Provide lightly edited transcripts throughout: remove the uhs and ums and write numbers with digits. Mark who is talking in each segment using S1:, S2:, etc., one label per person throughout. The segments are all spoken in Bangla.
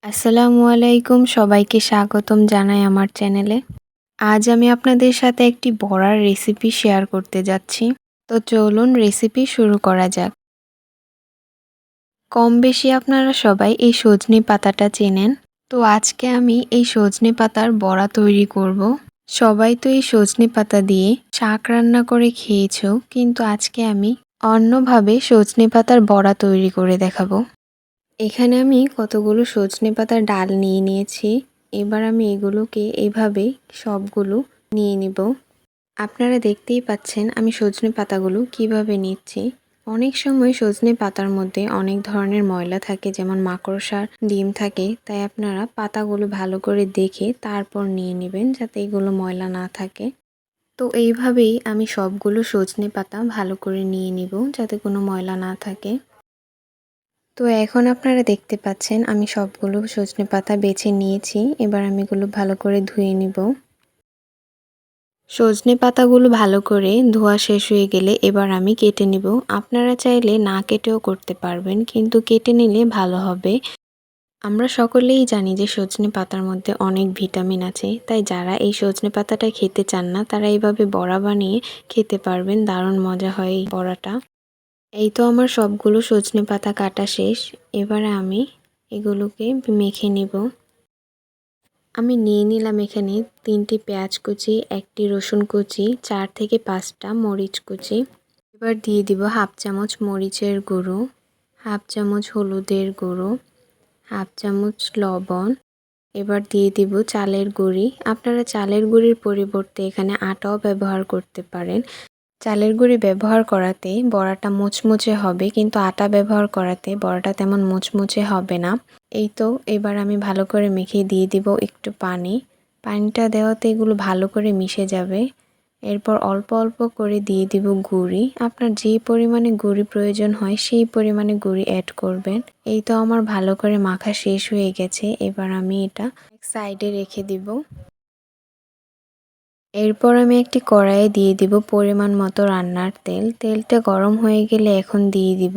S1: আসসালামু আলাইকুম, সবাইকে স্বাগতম জানাই আমার চ্যানেলে। আজ আমি আপনাদের সাথে একটি বড়ার রেসিপি শেয়ার করতে যাচ্ছি। তো চলুন রেসিপি শুরু করা যাক। কম বেশি আপনারা সবাই এই সজনে পাতাটা চেনেন। তো আজকে আমি এই সজনে পাতার বড়া তৈরি করব। সবাই তো এই সজনে পাতা দিয়ে শাক রান্না করে খেয়েছো, কিন্তু আজকে আমি অন্যভাবে সজনে পাতার বড়া তৈরি করে দেখাবো। এখানে আমি কতগুলো সজনে পাতার ডাল নিয়ে নিয়েছি। এবার আমি এগুলোকে এভাবে সবগুলো নিয়ে নিব। আপনারা দেখতেই পাচ্ছেন আমি সজনে পাতাগুলো কিভাবে নিচ্ছি। অনেক সময় সজনে পাতার মধ্যে অনেক ধরনের ময়লা থাকে, যেমন মাকড়সার ডিম থাকে, তাই আপনারা পাতাগুলো ভালো করে দেখে তারপর নিয়ে নেবেন যাতে এগুলো ময়লা না থাকে। তো এইভাবেই আমি সবগুলো সজনে পাতা ভালো করে নিয়ে নিব যাতে কোনো ময়লা না থাকে। তো এখন আপনারা দেখতে পাচ্ছেন আমি সবগুলো সজনে পাতা বেছে নিয়েছি। এবার আমি এগুলো ভালো করে ধুয়ে নিব। সজনে পাতাগুলো ভালো করে ধোয়া শেষ হয়ে গেলে এবার আমি কেটে নিব। আপনারা চাইলে না কেটেও করতে পারবেন, কিন্তু কেটে নিলে ভালো হবে। আমরা সকলেই জানি যে সজনে পাতার মধ্যে অনেক ভিটামিন আছে, তাই যারা এই সজনে পাতাটা খেতে চান না তারা এইভাবে বড়া বানিয়ে খেতে পারবেন। দারুণ মজা হয় এই বড়াটা। এই তো আমার সবগুলো সজনে পাতা কাটা শেষ। এবারে আমি এগুলোকে মেখে নিব। আমি নিয়ে নিলাম এখানে 3টি পেঁয়াজ কুচি, 1টি রসুন কুচি, 4 থেকে 5টা মরিচ কুচি। এবার দিয়ে দিব হাফ চামচ মরিচের গুঁড়ো, হাফ চামচ হলুদের গুঁড়ো, হাফ চামচ লবণ। এবার দিয়ে দিব চালের গুঁড়ি। আপনারা চালের গুঁড়ির পরিবর্তে এখানে আটাও ব্যবহার করতে পারেন। চালের গুঁড়ি ব্যবহার করাতে বড়াটা মুচমুচে হবে, কিন্তু আটা ব্যবহার করাতে বড়াটা তেমন মুচমুচে হবে না। এই তো এবার আমি ভালো করে মেখে দিয়ে দিব একটু পানি। পানিটা দেওয়াতে এগুলো ভালো করে মিশে যাবে। এরপর অল্প অল্প করে দিয়ে দিব গুঁড়ি। আপনার যেই পরিমাণে গুঁড়ি প্রয়োজন হয় সেই পরিমাণে গুঁড়ি অ্যাড করবেন। এই তো আমার ভালো করে মাখা শেষ হয়ে গেছে। এবার আমি এটা এক সাইডে রেখে দিব। এরপর আমি একটি কড়াইয়ে দিয়ে দিব পরিমাণ মতো রান্নার তেল। তেলটা গরম হয়ে গেলে এখন দিয়ে দিব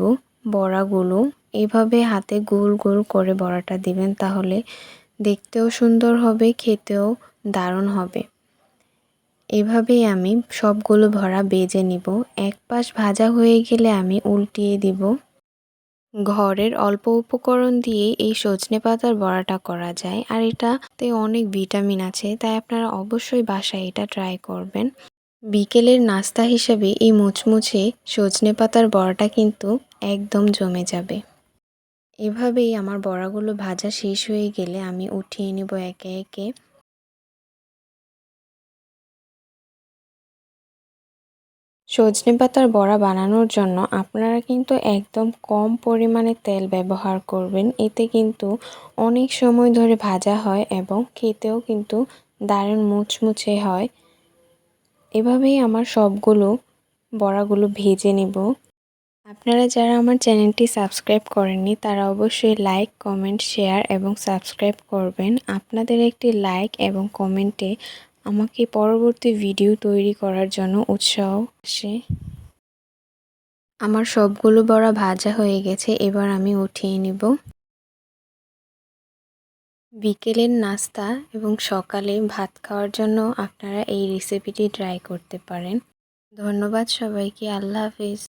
S1: বড়াগুলো। এভাবে হাতে গোল গোল করে বড়াটা দিবেন, তাহলে দেখতেও সুন্দর হবে, খেতেও দারুণ হবে। এভাবেই আমি সবগুলো বড়া ভেজে নিব। এক পাশ ভাজা হয়ে গেলে আমি উল্টিয়ে দিব। ঘরের অল্প উপকরণ দিয়ে এই সজনে পাতার বড়াটা করা যায়, আর এটাতে অনেক ভিটামিন আছে, তাই আপনারা অবশ্যই বাসায় এটা ট্রাই করবেন। বিকেলের নাস্তা হিসেবে এই মুচমুচে সজনে পাতার বড়াটা কিন্তু একদম জমে যাবে। এভাবেই আমার বড়াগুলো ভাজা শেষ হয়ে গেলে আমি উঠিয়ে নেব একে একে। সজনে পাতার বড়া বানানোর জন্য আপনারা কিন্তু একদম কম পরিমাণে তেল ব্যবহার করবেন। এতে কিন্তু অনেক সময় ধরে ভাজা হয় এবং খেতেও কিন্তু দারুণ মুচমুচে হয়। এভাবেই আমার সবগুলো বড়াগুলো ভেজে নেব। আপনারা যারা আমার চ্যানেলটি সাবস্ক্রাইব করেননি তারা অবশ্যই লাইক, কমেন্ট, শেয়ার এবং সাবস্ক্রাইব করবেন। আপনাদের একটি লাইক এবং কমেন্টে আমাকে পরবর্তী ভিডিও তৈরি করার জন্য উৎসাহ আসে। আমার সবগুলো বড়া ভাজা হয়ে গেছে। এবার আমি উঠিয়ে নিব। বিকেলের নাস্তা এবং সকালে ভাত খাওয়ার জন্য আপনারা এই রেসিপিটি ট্রাই করতে পারেন। ধন্যবাদ সবাইকে। আল্লাহ হাফেজ।